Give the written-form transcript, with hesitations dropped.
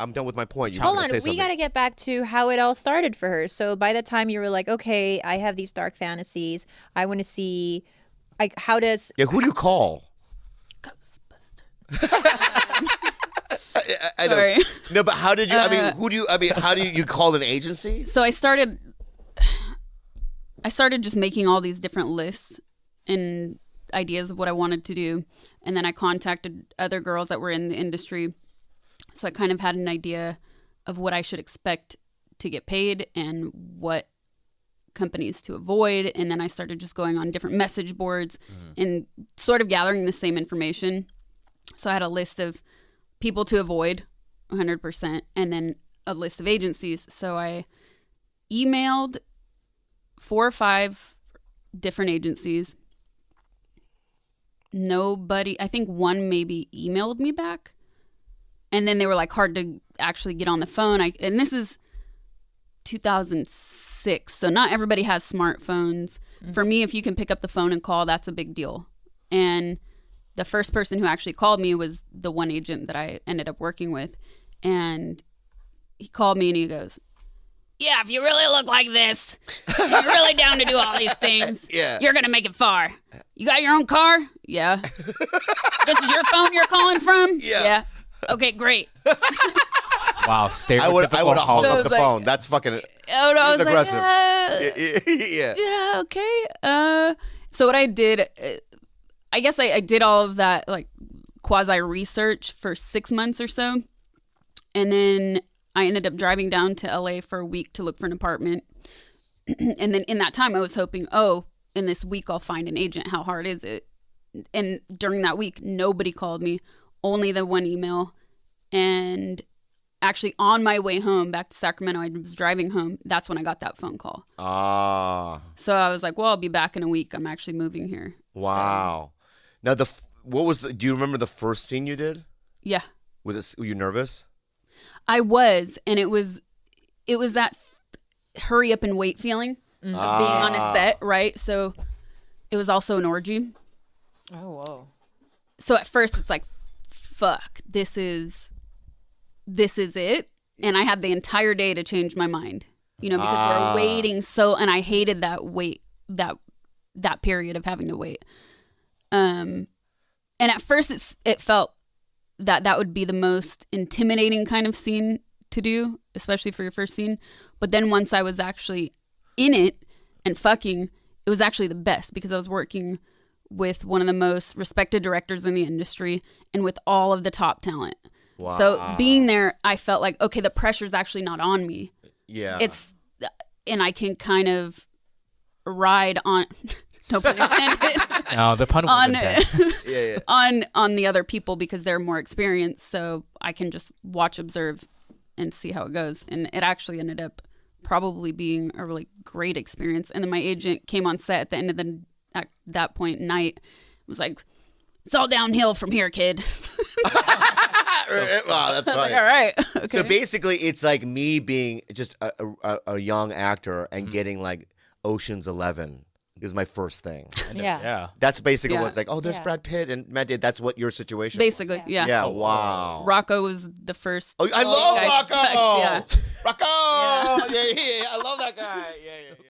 I'm done with my point. Hold on, we got to get back to how it all started for her. So by the time you were like, okay, I have these dark fantasies. I want to see, like, how does... Yeah, who do you call? I know. Sorry. No, but how did you, how do you call an agency? So I started just making all these different lists and ideas of what I wanted to do. And then I contacted other girls that were in the industry. So I kind of had an idea of what I should expect to get paid and what companies to avoid. And then I started just going on different message boards and sort of gathering the same information. So I had a list of people to avoid 100% and then a list of agencies. So I emailed 4 or 5 different agencies. Nobody, I think one maybe emailed me back. And then they were like hard to actually get on the phone. And this is 2006. So not everybody has smartphones. For me, if you can pick up the phone and call, that's a big deal. And the first person who actually called me was the one agent that I ended up working with. And he called me and he goes, yeah, if you really look like this, you're really down to do all these things. Yeah. You're going to make it far. You got your own car? Yeah. This is your phone you're calling from? Yeah. Okay, great. Wow, I would have hung up the like, phone. That's fucking I was aggressive. Like, yeah, okay. So what I did, I guess I did all of that like quasi research for 6 months or so. And then I ended up driving down to LA for a week to look for an apartment. And then in that time I was hoping, in this week I'll find an agent. How hard is it? And during that week, nobody called me, only the one email. And actually on my way home back to Sacramento, I was driving home. That's when I got that phone call. So I was like, well, I'll be back in a week. I'm actually moving here. Wow. So. Now, do you remember the first scene you did? Yeah. Were you nervous? I was. And it was that hurry up and wait feeling of being on a set, right? So it was also an orgy. Oh, whoa. So at first it's like, fuck, this is it. And I had the entire day to change my mind, because we're waiting and I hated that wait, that period of having to wait. And at first it felt that would be the most intimidating kind of scene to do, especially for your first scene. But then once I was actually in it and fucking, it was actually the best because I was working with one of the most respected directors in the industry and with all of the top talent. Wow. So being there, I felt like, okay, the pressure's actually not on me. Yeah. And I can kind of ride on, no pun intended. No, the pun was intense. Yeah. On the other people because they're more experienced. So I can just watch, observe, and see how it goes. And it actually ended up probably being a really great experience. And then my agent came on set at the end of at that point night, was like, it's all downhill from here, kid. Wow, that's funny. Like, all right. Okay. So basically, it's like me being just a young actor and getting like Ocean's 11 is my first thing. Yeah. That's basically what's like, there's Yeah. Brad Pitt and Matt Damon. That's what your situation Basically, was. yeah. Yeah, wow. Rocco was the first. Oh, I love guy. Rocco. Yeah. Rocco. Yeah. I love that guy. Yeah.